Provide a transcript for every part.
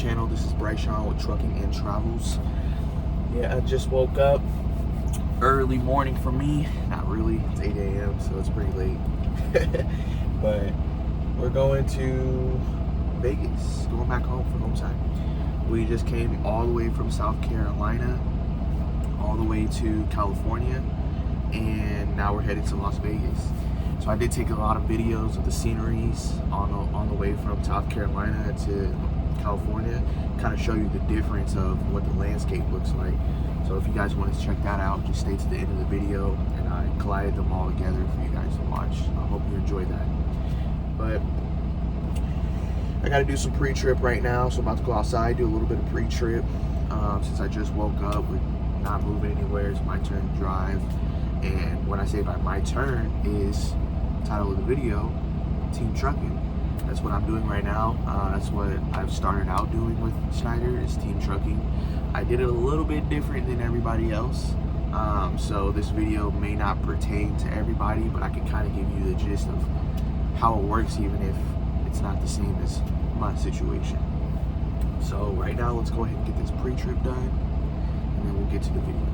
channel. This is Bryce Sean with Trucking and Travels. Yeah, I just woke up. Early morning for me. Not really. It's 8 a.m. so it's pretty late. But we're going to Vegas. Going back home for home time. We just came all the way from South Carolina all the way to California, and now we're headed to Las Vegas. So I did take a lot of videos of the sceneries on the way from South Carolina to California, kind of show you the difference of what the landscape looks like. So if you guys want to check that out, just stay to the end of the video, and I collided them all together for you guys to watch. I hope you enjoy that. But I got to do some pre-trip right now, so I'm about to go outside, do a little bit of pre-trip. Since I just woke up, we're not moving anywhere. It's my turn to drive. And when I say by my turn is the title of the video, Team Trucking. That's what I'm doing right now. That's what I've started out doing with Schneider, is Team Trucking. I did it a little bit different than everybody else. So this video may not pertain to everybody, but I can kind of give you the gist of how it works, even if it's not the same as my situation. So right now, let's go ahead and get this pre-trip done, and then we'll get to the video.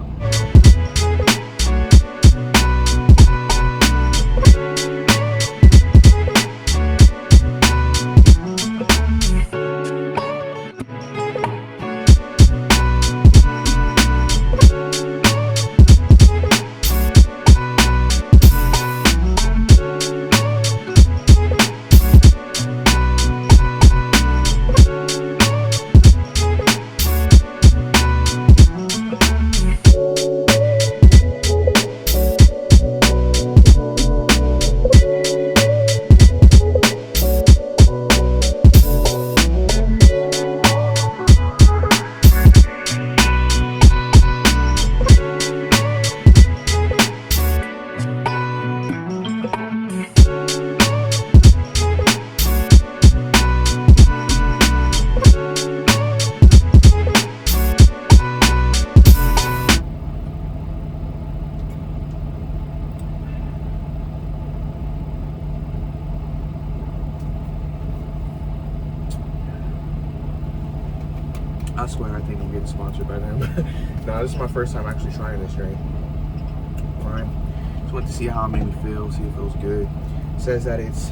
I swear I think I'm getting sponsored by them. No, this is my first time actually trying this drink. Fine. Just went to see how it made me feel, see if it feels good. It says that it's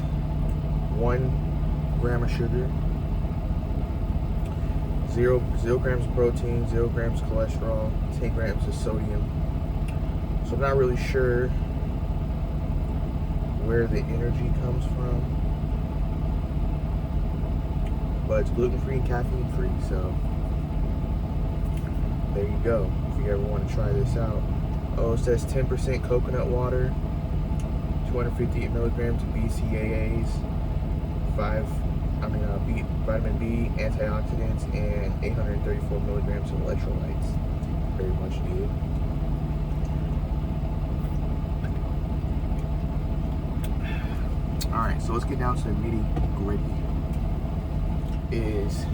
1 gram of sugar, 0 grams of protein, 0 grams of cholesterol, 10 grams of sodium. So I'm not really sure where the energy comes from, but it's gluten-free and caffeine-free, so there you go, if you ever want to try this out. Oh, it says 10% coconut water, 250 milligrams of BCAAs, vitamin B, antioxidants, and 834 milligrams of electrolytes. Very much needed. Alright, so let's get down to the nitty-gritty. Is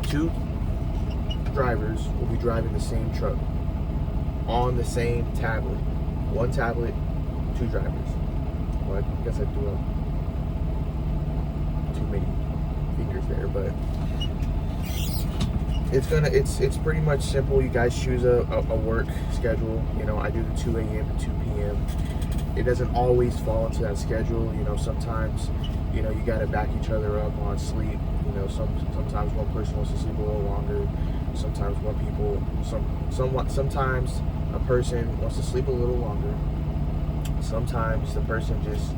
2 drivers will be driving the same truck on the same tablet. 1 tablet, 2 drivers. Well, I guess I threw up too many fingers there, but it's pretty much simple. You guys choose a work schedule. You know, I do the 2 a.m. to 2 p.m. It doesn't always fall into that schedule. You know, sometimes, you know, you got to back each other up on sleep. You know, sometimes one person wants to sleep a little longer. Sometimes sometimes a person wants to sleep a little longer. Sometimes the person just,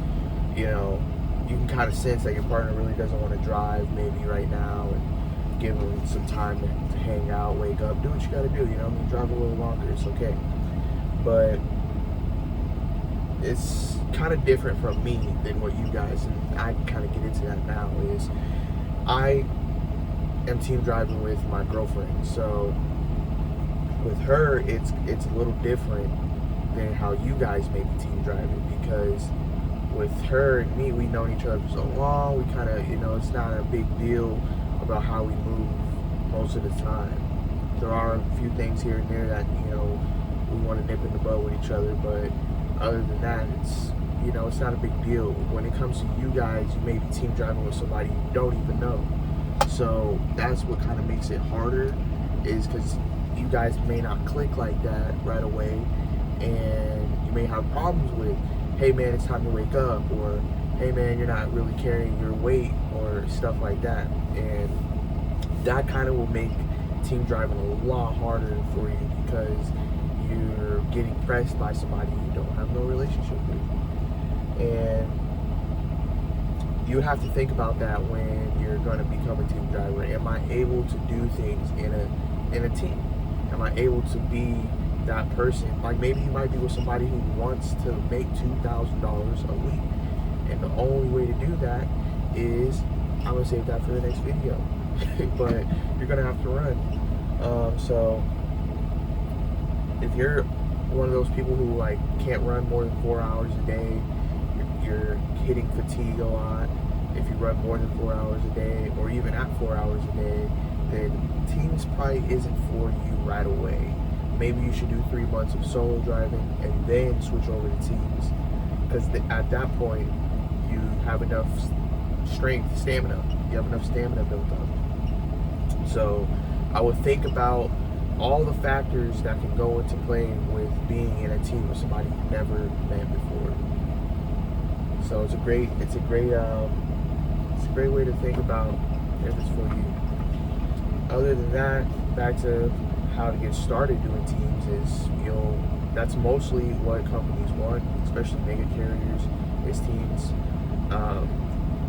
you know, you can kind of sense that your partner really doesn't want to drive maybe right now, and give them some time to hang out, wake up, do what you got to do. You know, I mean, drive a little longer, it's okay. But it's kind of different from me than what you guys, and I can kind of get into that now, is I am team driving with my girlfriend. So with her, it's a little different than how you guys may be team driving, because with her and me, we've known each other for so long, we kind of, you know, it's not a big deal about how we move most of the time. There are a few things here and there that, you know, we want to nip in the bud with each other, but other than that, it's, you know, it's not a big deal. When it comes to you guys, you may be team driving with somebody you don't even know. So that's what kind of makes it harder, is because you guys may not click like that right away, and you may have problems with, hey man, it's time to wake up, or hey man, you're not really carrying your weight, or stuff like that. And that kind of will make team driving a lot harder for you, because you're getting pressed by somebody you don't have no relationship with. And you have to think about that when you're going to become a team driver. Am I able to do things in a team? Am I able to be that person? Like, maybe you might be with somebody who wants to make $2,000 a week, and the only way to do that is, I'm gonna save that for the next video. But you're gonna have to run. So if you're one of those people who like can't run more than 4 hours a day, you're hitting fatigue a lot. If you run more than 4 hours a day, or even at 4 hours a day, then teams probably isn't for you right away. Maybe you should do 3 months of solo driving and then switch over to teams, because at that point you have enough stamina. You have enough stamina built up. So I would think about all the factors that can go into playing with being in a team with somebody you've never met before. So it's a great way to think about if it's for you. Other than that, back to how to get started doing teams is, that's mostly what companies want, especially mega carriers, is teams.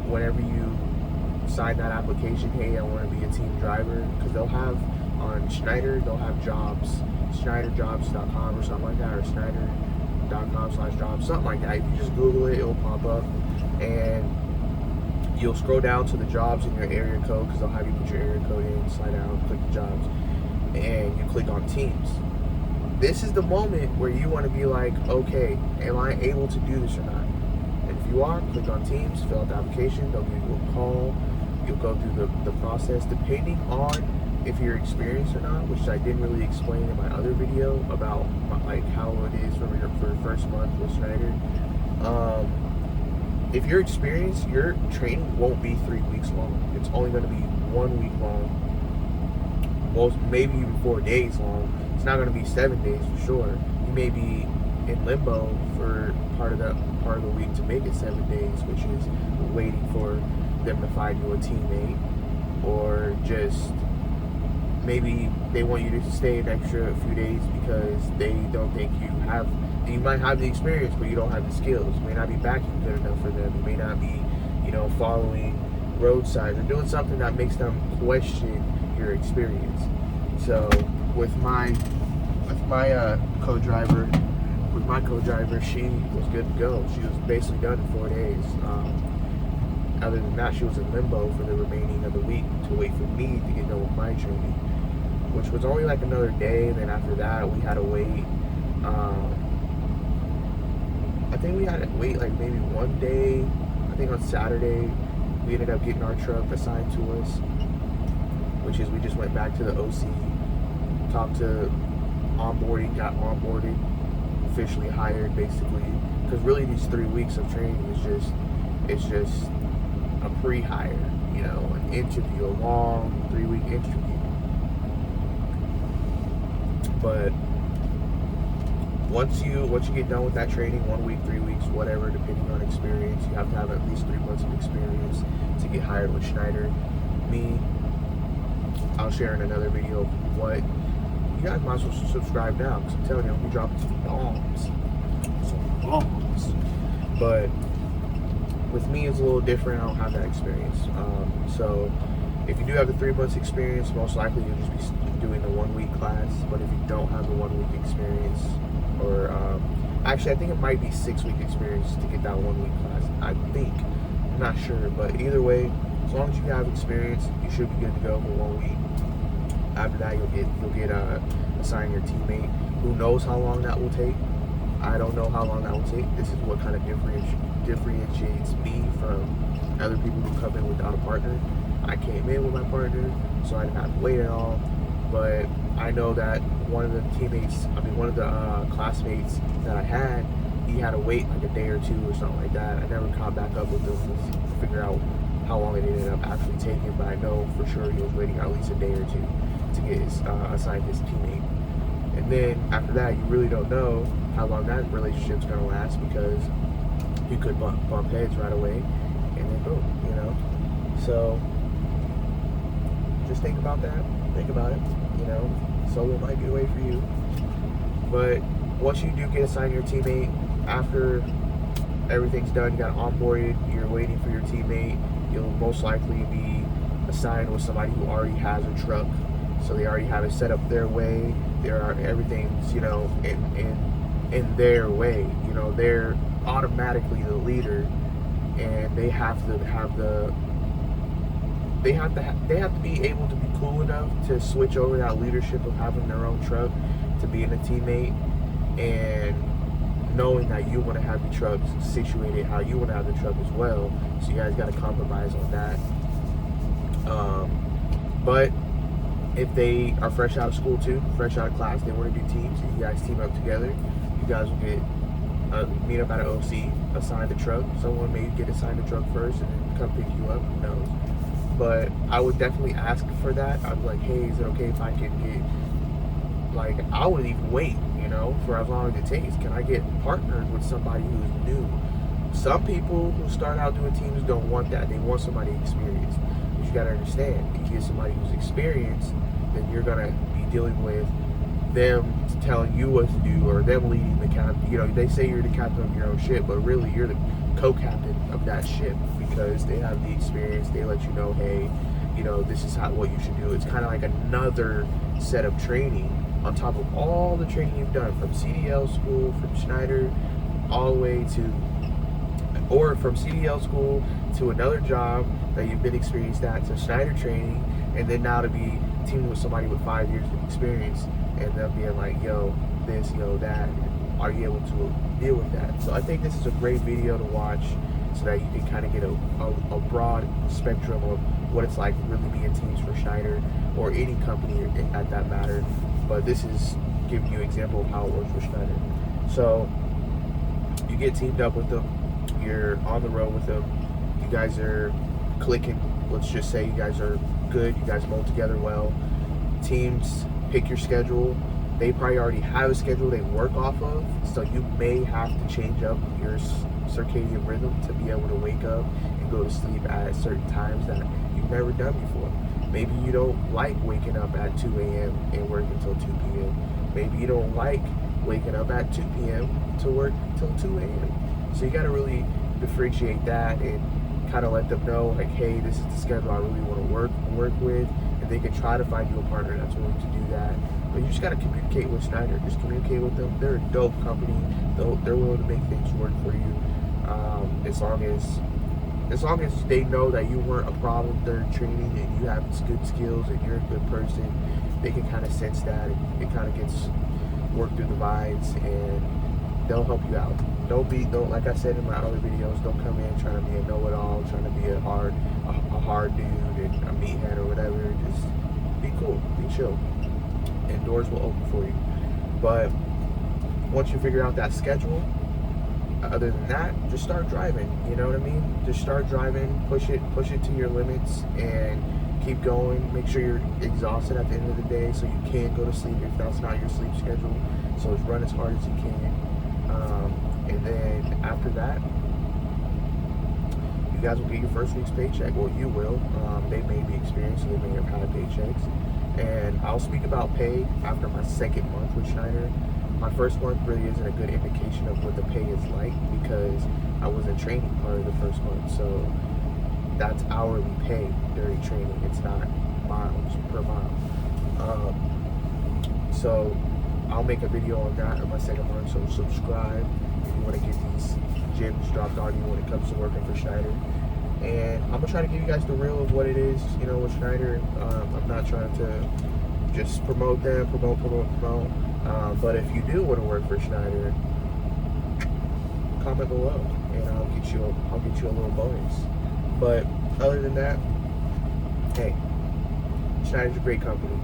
Whenever you sign that application, hey, I want to be a team driver, because they'll have on Schneider, they'll have jobs, schneiderjobs.com or something like that, or schneider.com/jobs, something like that. If you just Google it, it'll pop up, and you'll scroll down to the jobs in your area code, because they'll have you put your area code in, slide down, click the jobs, and you click on teams. This is the moment where you want to be like, okay, am I able to do this or not? And if you are, click on teams, fill out the application, they'll give you a call, you'll go through the process, depending on if you're experienced or not, which I didn't really explain in my other video about like how it is for your first month with Schneider. If you're experienced, your training won't be 3 weeks long. It's only going to be 1 week long, maybe even 4 days long. It's not going to be 7 days for sure. You may be in limbo for part of the week to make it 7 days, which is waiting for them to find you a teammate, or just maybe they want you to stay an extra few days because they don't think you might have the experience, but you don't have the skills. You may not be backing good enough for them. You may not be, following road signs or doing something that makes them question your experience. So with my co-driver, she was good to go. She was basically done in 4 days. Other than that, she was in limbo for the remaining of the week to wait for me to get done with my training, which was only like another day. And then after that, we had to wait. I think we had to wait like maybe 1 day. I think on Saturday, we ended up getting our truck assigned to us, which is we just went back to the OC, talked to onboarding, got onboarded, officially hired basically. Because really these 3 weeks of training it's just a pre-hire, an interview, a long 3-week interview. But once you get done with that training, 1 week, 3 weeks, whatever, depending on experience, you have to have at least 3 months of experience to get hired with Schneider. I'll share in another video what you guys might as well subscribe now, because I'm telling you, I'll be dropping some bombs. But with me, it's a little different. I don't have that experience. So if you do have the 3 months experience, most likely you'll just be doing the 1 week class. But if you don't have the 1 week experience, or actually I think it might be 6 week experience to get that 1 week class. I think, I'm not sure, but either way, as long as you have experience, you should be good to go for 1 week. After that, you'll get assigned your teammate. Who knows how long that will take? I don't know how long that will take. This is what kind of differentiates me from other people who come in without a partner. I came in with my partner, so I didn't have to wait at all. But I know that one of the classmates that I had, he had to wait like a day or two or something like that. I never caught back up with him to figure out how long it ended up actually taking, but I know for sure he was waiting at least a day or two to get assigned his teammate. And then after that, you really don't know how long that relationship's gonna last, because you could bump heads right away, and then boom, you know. So just think about that. Think about it. You know, solo might be the way for you. But once you do get assigned your teammate, after everything's done, you got onboarded, you're waiting for your teammate, you'll most likely be assigned with somebody who already has a truck. So they already have it set up their way. Everything's, you know, in their way. You know, they're automatically the leader, and they have to be able to be cool enough to switch over that leadership of having their own truck to being a teammate, and knowing that you want to have your truck situated how you want to have the truck as well. So you guys got to compromise on that. But if they are fresh out of school too, fresh out of class, they want to do teams, and you guys team up together, you guys will get meet up at an OC, assign the truck. Someone may get assigned the truck first and then come pick you up, who knows. But I would definitely ask for that. I'd be like, hey, is it okay if I can get, like, I would even wait, you know, for as long as it takes. Can I get partnered with somebody who's new? Some people who start out doing teams don't want that. They want somebody experienced. But you gotta understand, if you get somebody who's experienced, then you're gonna be dealing with them telling you what to do, or them leading the captain. You know, they say you're the captain of your own ship, but really you're the co-captain of that ship, because they have the experience. They let you know, hey, you know, this is what you should do. It's kind of like another set of training on top of all the training you've done from CDL school, from Schneider, all the way to, or from CDL school to another job that you've been experienced at, to Schneider training, and then now to be teaming with somebody with 5 years of experience, and them being like, yo, this, yo, that. Are you able to deal with that? So I think this is a great video to watch, so that you can kind of get a broad spectrum of what it's like really being teams for Schneider, or any company at that matter. But this is giving you an example of how it works for Schneider. So you get teamed up with them, you're on the road with them, you guys are clicking. Let's just say you guys are good, you guys mold together well. Teams pick your schedule. They probably already have a schedule they work off of, so you may have to change up your circadian rhythm to be able to wake up and go to sleep at certain times that you've never done before. Maybe you don't like waking up at 2 a.m. and working until 2 p.m. Maybe you don't like waking up at 2 p.m. to work till 2 a.m. So you got to really differentiate that and kind of let them know, like, hey, this is the schedule I really want to work with, and they can try to find you a partner that's willing to do that. But you just got to communicate with Schneider. Just communicate with them. They're a dope company. They're willing to make things work for you, as long as they know that you weren't a problem during training, and you have good skills, and you're a good person. They can kind of sense that, and it kind of gets worked through the vines, and they'll help you out. Don't like I said in my other videos, don't come in trying to be a know-it-all, trying to be a hard dude and a meathead or whatever. Just be cool, be chill, and doors will open for you. But once you figure out that schedule, other than that, just start driving. You know what I mean? Just start driving, push it to your limits, and keep going. Make sure you're exhausted at the end of the day, so you can go to sleep if that's not your sleep schedule. So just run as hard as you can. And then after that, you guys will get your first week's paycheck. Well, you will. They may be experienced, so they may have had paychecks. And I'll speak about pay after my second month with Schneider. My first month really isn't a good indication of what the pay is like, because I wasn't training part of the first month. So that's hourly pay during training. It's not miles per mile. So I'll make a video on that in my second month. So subscribe if you want to get these gems dropped on you when it comes to working for Schneider. And I'm gonna try to give you guys the real of what it is, you know, with Schneider. I'm not trying to just promote them, promote. But if you do want to work for Schneider, comment below, and I'll get you a little bonus. But other than that, hey, Schneider's a great company.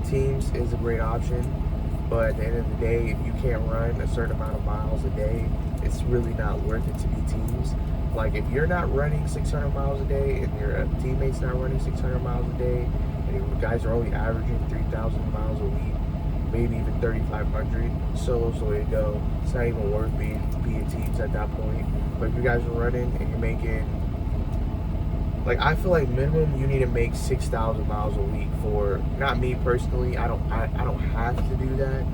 Teams is a great option. But at the end of the day, if you can't run a certain amount of miles a day, it's really not worth it to be teams. Like, if you're not running 600 miles a day and your teammate's not running 600 miles a day, and you guys are only averaging 3,000 miles a week, maybe even 3,500, solo's the way to go. It's not even worth being teams at that point. But if you guys are running and you're making, like, I feel like minimum you need to make 6,000 miles a week for, not me personally, I don't have to do that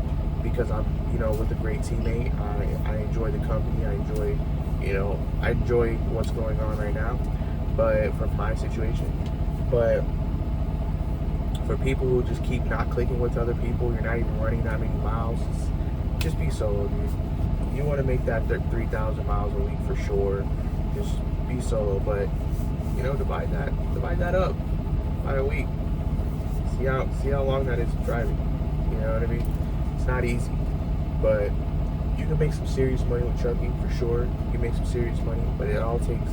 because I'm, with a great teammate. I enjoy the company. I enjoy what's going on right now, but from my situation. But for people who just keep not clicking with other people, you're not even running that many miles, just be solo, dude. You want to make that 3,000 miles a week for sure. Just be solo, but divide that up by a week. See how long that is driving. You know what I mean? It's not easy, but you can make some serious money with trucking for sure. You can make some serious money, but it all takes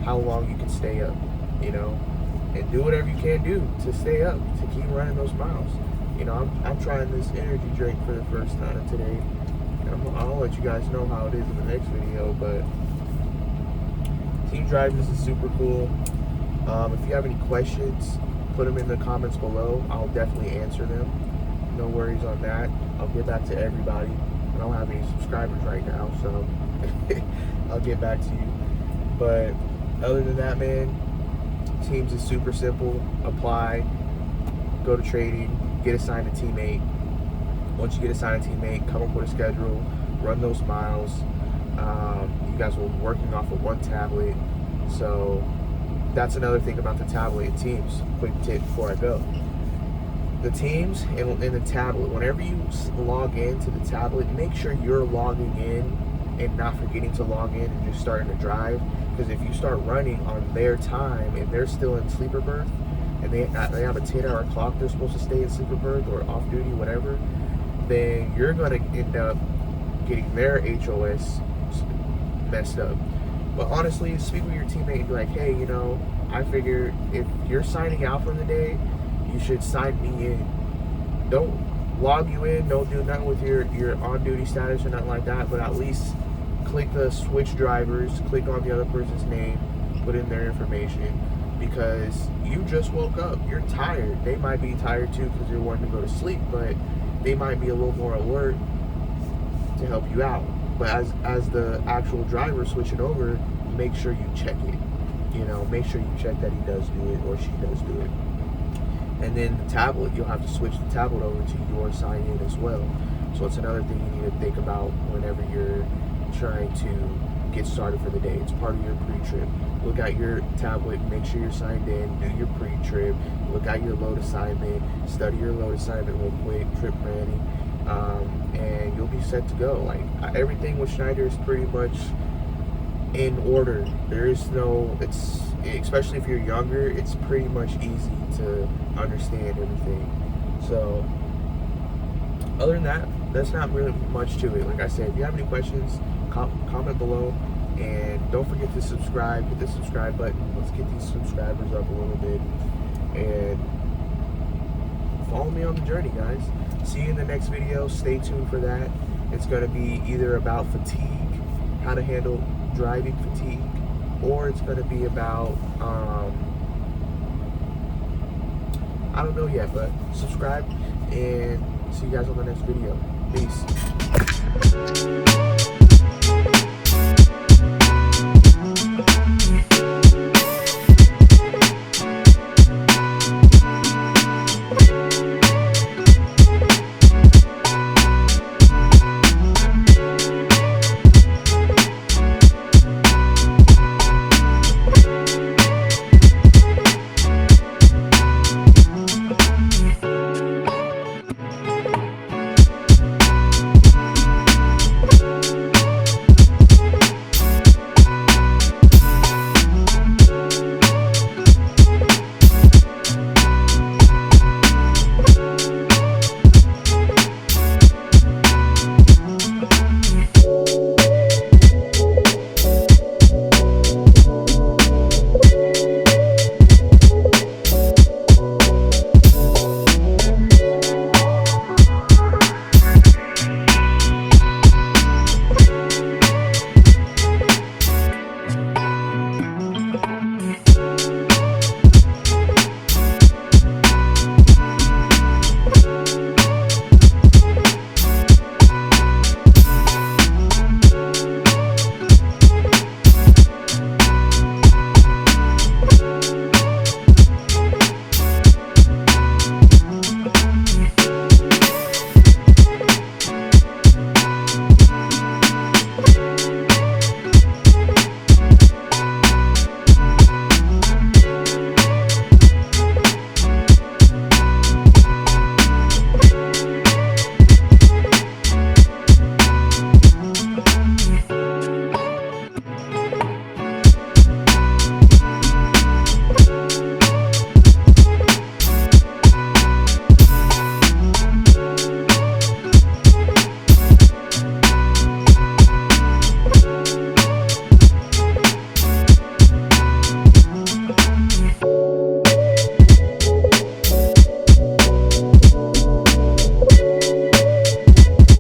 how long you can stay up, and do whatever you can do to stay up, to keep running those miles. I'm trying this energy drink for the first time today, and I'll let you guys know how it is in the next video. But team driving is super cool. If you have any questions, put them in the comments below. I'll definitely answer them. No worries on that. I'll get back to everybody. I don't have any subscribers right now, so I'll get back to you. But other than that, man, teams is super simple. Apply, go to trading, get assigned a teammate. Once you get assigned a teammate, come up with a schedule, run those miles. You guys will be working off of one tablet. So that's another thing about the tablet and teams. Quick tip before I go. The teams and the tablet, whenever you log into the tablet, make sure you're logging in and not forgetting to log in and just starting to drive. Because if you start running on their time and they're still in sleeper berth, and they have a 10-hour clock they're supposed to stay in sleeper berth or off duty, whatever, then you're going to end up getting their HOS messed up. But honestly, speak with your teammate and be like, hey, I figure if you're signing out for the day, you should sign me in. Don't log you in, don't do nothing with your on-duty status or nothing like that, but at least click the switch drivers, click on the other person's name, put in their information, because you just woke up. You're tired. They might be tired too because they're wanting to go to sleep, but they might be a little more alert to help you out. But as the actual driver switching over, make sure you check it. Make sure you check that he does do it or she does do it. And then the tablet, you'll have to switch the tablet over to your sign-in as well. So it's another thing you need to think about whenever you're trying to get started for the day. It's part of your pre-trip. Look at your tablet, make sure you're signed in, do your pre-trip, look at your load assignment, study your load assignment real quick, trip planning, and you'll be set to go. Like, everything with Schneider is pretty much in order. There is no, especially if you're younger, it's pretty much easy to understand everything. So other than that, that's not really much to it. Like I said, if you have any questions, comment below, and don't forget to subscribe. Hit the subscribe button. Let's get these subscribers up a little bit, and follow me on the journey, guys. See you in the next video. Stay tuned for that. It's going to be either about fatigue, how to handle driving fatigue, or it's going to be about I don't know yet, but subscribe, and see you guys on the next video. Peace.